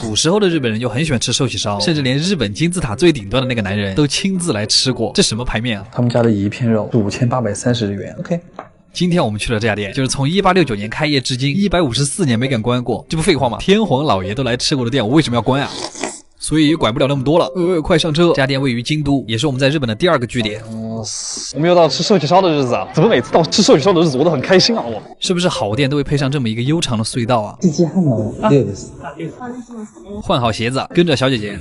古时候的日本人就很喜欢吃寿喜烧，甚至连日本金字塔最顶端的那个男人都亲自来吃过。这什么牌面啊？他们家的一片肉是5830日元。OK。今天我们去的这家店，就是从1869年开业至今154年没敢关过，这不废话吗？天皇老爷都来吃过的店，我为什么要关啊？所以也管不了那么多了。快上车！这家店位于京都，也是我们在日本的第2个据点。我们又到吃寿喜烧的日子啊！怎么每次到吃寿喜烧的日子我都很开心啊？我是不是好店都会配上这么一个悠长的隧道啊？换好鞋子，跟着小姐姐。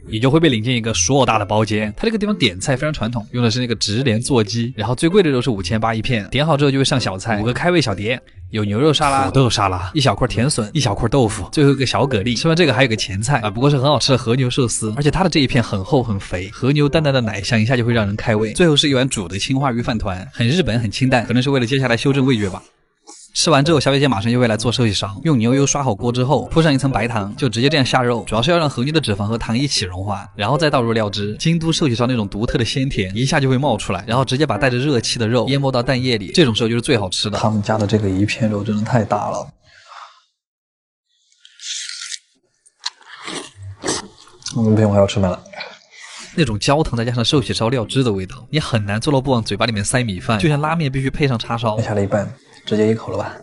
你就会被领进一个硕大的包间，它这个地方点菜非常传统，用的是那个直连座机，然后最贵的肉是5800一片，点好之后就会上小菜，5个开胃小碟，有牛肉沙拉、土豆沙拉、一小块甜笋、一小块豆腐，最后一个小蛤蜊。吃完这个还有个前菜啊，不过是很好吃的和牛寿司，而且它的这一片很厚很肥，和牛淡淡的奶香一下就会让人开胃。最后是一碗煮的青花鱼饭团，很日本很清淡，可能是为了接下来修正味觉吧。吃完之后，小姐姐马上就会来做寿喜烧，用牛油刷好锅之后，铺上一层白糖，就直接这样下肉，主要是要让和牛的脂肪和糖一起融化，然后再倒入料汁。京都寿喜烧那种独特的鲜甜一下就会冒出来，然后直接把带着热气的肉淹没到蛋液里，这种时候就是最好吃的。他们家的这个一片肉真的太大了。不用，我要吃饭了。那种焦糖再加上寿喜烧料汁的味道，你很难做到不往嘴巴里面塞米饭，就像拉面必须配上叉烧。下了一半，直接一口了吧。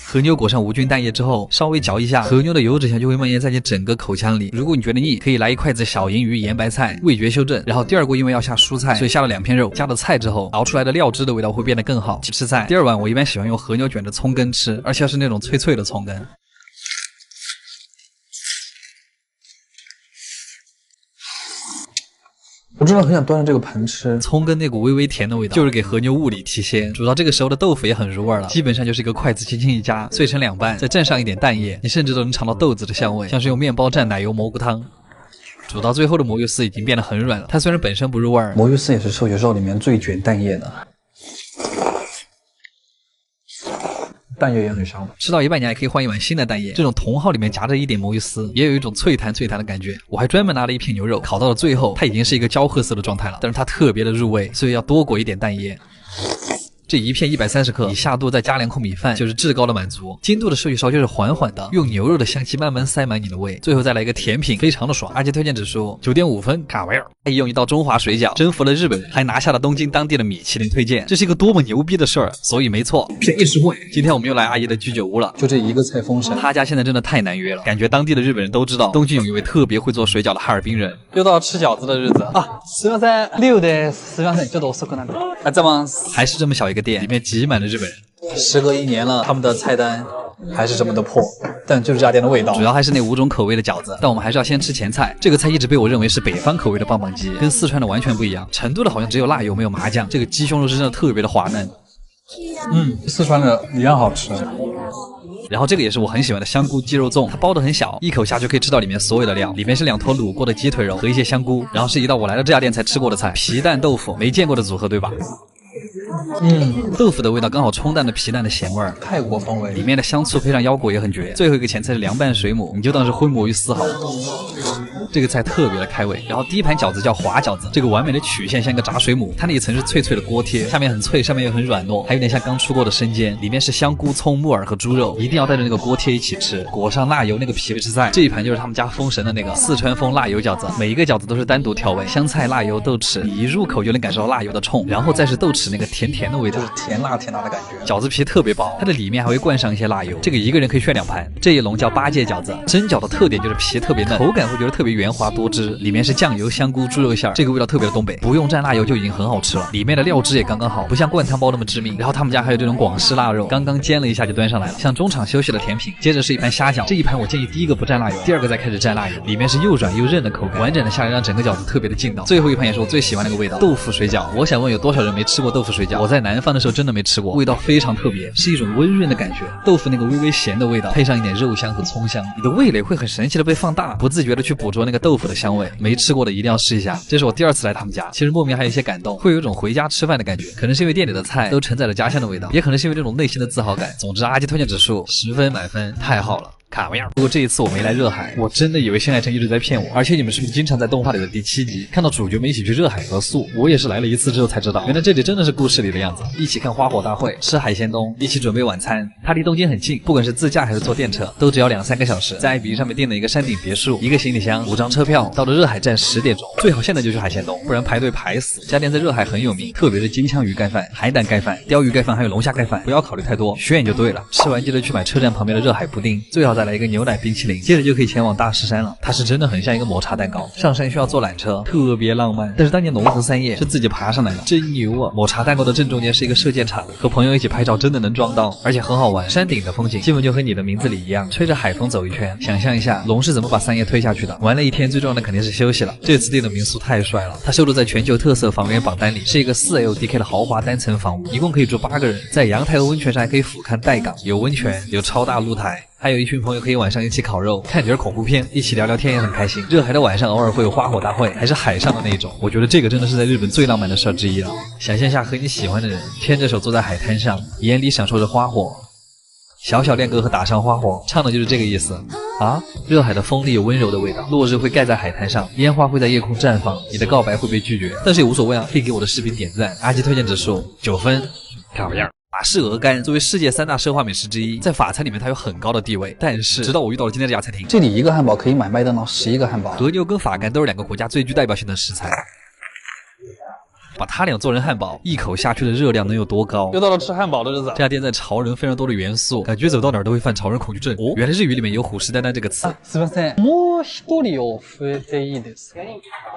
和牛裹上无菌蛋液之后，稍微嚼一下，和牛的油脂香就会蔓延在你整个口腔里。如果你觉得腻，可以来一筷子小银鱼盐白菜，味觉修正。然后第2锅因为要下蔬菜，所以下了2片肉，加了菜之后，熬出来的料汁的味道会变得更好。吃菜，第2碗我一般喜欢用和牛卷的葱根吃，而且是那种脆脆的葱根。我真的很想端着这个盆吃，葱跟那股微微甜的味道，就是给和牛物理提鲜。煮到这个时候的豆腐也很入味了，基本上就是一个筷子轻轻一夹，碎成2半，再蘸上一点蛋液，你甚至都能尝到豆子的香味，像是用面包蘸奶油蘑菇汤。煮到最后的魔芋丝已经变得很软了，它虽然本身不入味儿，魔芋丝也是寿喜烧里面最卷蛋液的。蛋液也很香，吃到一半你还可以换一碗新的蛋液，这种茼蒿里面夹着一点魔芋丝，也有一种脆弹脆弹的感觉。我还专门拿了一片牛肉烤到了最后，它已经是一个焦褐色的状态了，但是它特别的入味，所以要多裹一点蛋液。这一片130克，你下肚再加2口米饭，就是至高的满足。京都的寿喜烧就是缓缓的，用牛肉的香气慢慢塞满你的胃，最后再来一个甜品，非常的爽。而且推荐指数9.5分，卡维尔。用一道中华水饺征服了日本，还拿下了东京当地的米其林推荐，这是一个多么牛逼的事儿！所以没错，便宜实惠。今天我们又来阿姨的居酒屋了，就这一个菜封神。他家现在真的太难约了，感觉当地的日本人都知道东京有一位特别会做水饺的哈尔滨人。又到吃饺子的日子啊！すみません、6です。すみません、ちょっと遅くなる。あ、ざます。还是这么小一个店，里面挤满了日本人。时隔1年了，他们的菜单还是这么的破，但就是这家店的味道。主要还是那5种口味的饺子，但我们还是要先吃前菜。这个菜一直被我认为是北方口味的棒棒鸡，跟四川的完全不一样。成都的好像只有辣油没有麻酱，这个鸡胸肉是真的特别的滑嫩。四川的一样好吃。然后这个也是我很喜欢的香菇鸡肉粽，它包得很小，一口下去可以吃到里面所有的料，里面是2坨卤过的鸡腿肉和一些香菇，然后是一道我来了这家店才吃过的菜，皮蛋豆腐，没见过的组合对吧？豆腐的味道刚好冲淡了皮蛋的咸味儿，泰国风味，里面的香醋配上腰果也很绝。最后一个前菜是凉拌水母，你就当是荤魔芋丝好了。这个菜特别的开胃。然后第一盘饺子叫滑饺子，这个完美的曲线像一个炸水母，它那一层是脆脆的锅贴，下面很脆，上面又很软糯，还有点像刚出锅的生煎，里面是香菇、葱、木耳和猪肉，一定要带着那个锅贴一起吃，裹上辣油，那个皮是在。这一盘就是他们家封神的那个四川风辣油饺子，每一个饺子都是单独调味，香菜、辣油、豆豉，你一入口就能感受到辣油的冲，然后再是豆豉那个甜甜的味道，就是甜辣甜辣的感觉。饺子皮特别薄，它的里面还会灌上一些辣油，这个一个人可以炫2盘。这一笼叫八戒饺子，蒸饺的特点就是皮特别嫩，口感会觉得特别圆滑多汁，里面是酱油、香菇、猪肉馅儿，这个味道特别的东北，不用蘸辣油就已经很好吃了。里面的料汁也刚刚好，不像灌汤包那么致命。然后他们家还有这种广式腊肉，刚刚煎了一下就端上来了，像中场休息的甜品。接着是一盘虾饺，这一盘我建议第一个不蘸辣油，第二个再开始蘸辣油，里面是又软又韧的口感，完整的下来让整个饺子特别的劲道。最后一盘也是我最喜欢的那个味道，豆腐水饺。我想问有多少人没吃过豆腐水饺？我在南方的时候真的没吃过，味道非常特别，是一种温润的感觉，豆腐那个微微咸的味道，配上一点肉香和葱香，你的味蕾会很神奇的被放大，不自觉的去捕捉那个豆腐的香味。没吃过的一定要试一下，这是我第2次来他们家，其实莫名还有一些感动，会有一种回家吃饭的感觉，可能是因为店里的菜都承载了家乡的味道，也可能是因为这种内心的自豪感。总之，阿基推荐指数10分满分，太好了。卡玩意儿。不过这一次我没来热海，我真的以为新海诚一直在骗我。而且你们是不是经常在动画里的第7集看到主角们一起去热海合宿？我也是来了一次之后才知道，原来这里真的是故事里的样子。一起看花火大会，吃海鲜冻，一起准备晚餐。它离东京很近，不管是自驾还是坐电车，都只要2-3个小时。在爱彼迎上面订了一个山顶别墅，一个行李箱，5张车票，到了热海站10点钟。最好现在就去海鲜冻，不然排队排死。家店在热海很有名，特别是金枪鱼盖饭、海胆盖饭、鲷鱼盖饭还有龙虾盖饭，不要考虑太多，选就对了。吃完记得去买车站旁边的热海布丁，最好再来一个牛奶冰淇淋，接着就可以前往大势山了。它是真的很像一个抹茶蛋糕，上山需要坐缆车，特别浪漫。但是当年龙河3叶是自己爬上来的，真牛啊！抹茶蛋糕的正中间是一个射箭场，和朋友一起拍照真的能撞到，而且很好玩。山顶的风景基本就和你的名字里一样，吹着海风走一圈，想象一下龙是怎么把3叶推下去的。玩了一天，最重要的肯定是休息了。这次订的民宿太帅了，它收录在全球特色房源榜单里，是一个4LDK 的豪华单层房屋，一共可以住8个人。在阳台和温泉上还可以俯瞰岱港，有温泉，有超大露台。还有一群朋友可以晚上一起烤肉，看点恐怖片，一起聊聊天也很开心。热海的晚上偶尔会有花火大会，还是海上的那种。我觉得这个真的是在日本最浪漫的事儿之一了。想象下和你喜欢的人牵着手坐在海滩上，眼里享受着花火，小小恋歌和打上花火，唱的就是这个意思啊！热海的风里有温柔的味道，落日会盖在海滩上，烟花会在夜空绽放，你的告白会被拒绝，但是也无所谓啊，可以给我的视频点赞。阿基推荐指数9分，卡玩意儿。法式鹅肝作为世界3大奢华美食之一，在法餐里面它有很高的地位。但是直到我遇到了今天这家餐厅，这里一个汉堡可以买麦当劳11个汉堡。和牛跟法肝都是2个国家最具代表性的食材。把它俩做成汉堡，一口下去的热量能有多高？又到了吃汉堡的日子。这家店在潮人非常多的元素，感觉走到哪儿都会犯潮人恐惧症。哦，原来日语里面有虎视眈眈这个词。すみません。もう1人を増えていいですか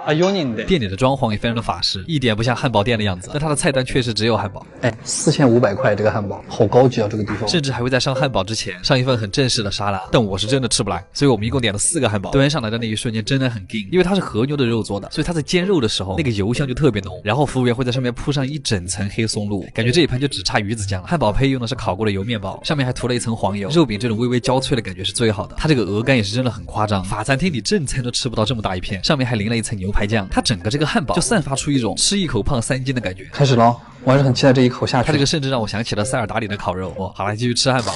？4人で。店里的装潢也非常的法式，一点不像汉堡店的样子，但它的菜单确实只有汉堡。4500块这个汉堡，好高级啊！这个地方甚至还会在上汉堡之前上一份很正式的沙拉，但我是真的吃不来，所以我们一共点了4个汉堡。端上来的那一瞬间真的很劲，因为它是和牛的肉做的，所以它在煎肉的时候那个油香就特别浓，然后服务员会在上面铺上一整层黑松露，感觉这一盘就只差鱼子酱了。汉堡胚用的是烤过的油面包，上面还涂了一层黄油，肉饼这种微微焦脆的感觉是最好的。它这个鹅肝也是真的很夸张，法餐厅里正餐都吃不到这么大一片，上面还淋了一层牛排酱。它整个这个汉堡就散发出一种吃一口胖3斤的感觉。开始了，我还是很期待这一口下去。它这个甚至让我想起了塞尔达里的烤肉。好了，继续吃汉堡。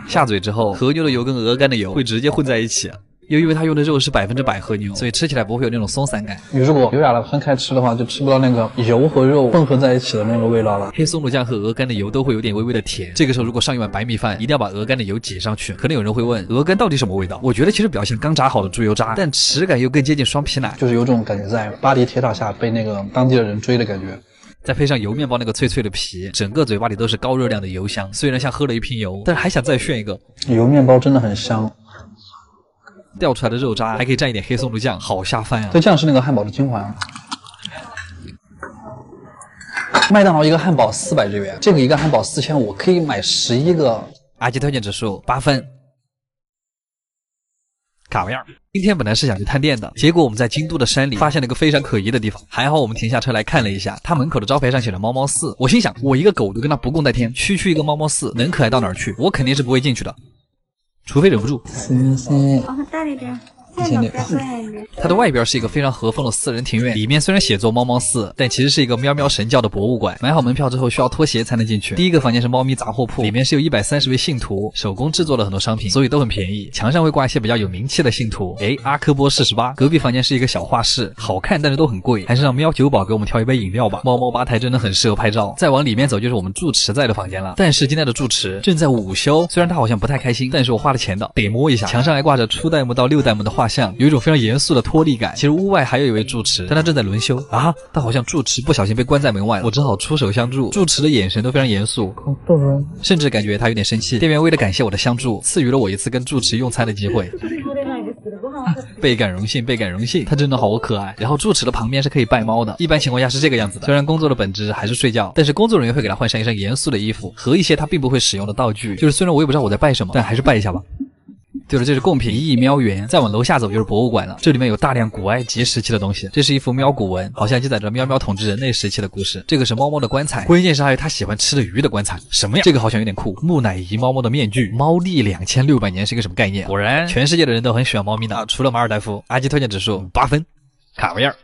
下嘴之后，和牛的油跟鹅肝的油会直接混在一起。又因为它用的肉是100%和牛，所以吃起来不会有那种松散感。你如果油炸了分开吃的话，就吃不到那个油和肉混合在一起的那个味道了。黑松露酱和鹅肝的油都会有点微微的甜。这个时候如果上一碗白米饭，一定要把鹅肝的油挤上去。可能有人会问，鹅肝到底什么味道？我觉得其实比较像刚炸好的猪油渣，但齿感又更接近双皮奶，就是有种感觉在巴黎铁塔下被那个当地的人追的感觉。再配上油面包那个脆脆的皮，整个嘴巴里都是高热量的油香。虽然像喝了一瓶油，但是还想再炫一个。油面包真的很香。掉出来的肉渣还可以蘸一点黑松露酱，好下饭啊！这酱是那个汉堡的精华啊。麦当劳一个汉堡400日元，这个一个汉堡4500，可以买11个。阿基推荐指数8分，卡玩意儿。今天本来是想去探店的，结果我们在京都的山里发现了一个非常可疑的地方。还好我们停下车来看了一下，它门口的招牌上写着猫猫寺。我心想，我一个狗都跟它不共戴天，区一个猫猫寺，能可爱到哪儿去？我肯定是不会进去的。除非忍不住。它的外边是一个非常和风的私人庭院，里面虽然写作猫猫寺，但其实是一个喵喵神教的博物馆。买好门票之后需要脱鞋才能进去。第一个房间是猫咪杂货铺，里面是有130位信徒手工制作了很多商品，所以都很便宜。墙上会挂一些比较有名气的信徒，阿科波48。隔壁房间是一个小画室，好看但是都很贵，还是让喵酒保给我们挑一杯饮料吧。猫猫吧台真的很适合拍照。再往里面走就是我们住持在的房间了，但是今天的住持正在午休，虽然他好像不太开心，但是我花了钱的，得摸一下。墙上还挂着初代目到6代目的画像，有一种非常严肃的脱力感。其实屋外还有一位住持，但他正在轮休啊，他好像住持不小心被关在门外了，我只好出手相助。住持的眼神都非常严肃，甚至感觉他有点生气。店员为了感谢我的相助，赐予了我一次跟住持用餐的机会。倍感荣幸，倍感荣幸，他真的好可爱。然后住持的旁边是可以拜猫的，一般情况下是这个样子的。虽然工作的本质还是睡觉，但是工作人员会给他换上一身严肃的衣服和一些他并不会使用的道具。就是虽然我也不知道我在拜什么，但还是拜一下吧。对了，这是贡品一喵园，再往楼下走就是博物馆了。这里面有大量古埃及时期的东西，这是一幅喵古文，好像记载着喵喵统治人类时期的故事。这个是猫猫的棺材，关键是还有他喜欢吃的鱼的棺材。什么呀？这个好像有点酷。木乃伊猫猫的面具，猫历2600年是一个什么概念？果然全世界的人都很喜欢猫咪呢，除了马尔代夫。阿基推荐指数8分，卡玩意儿。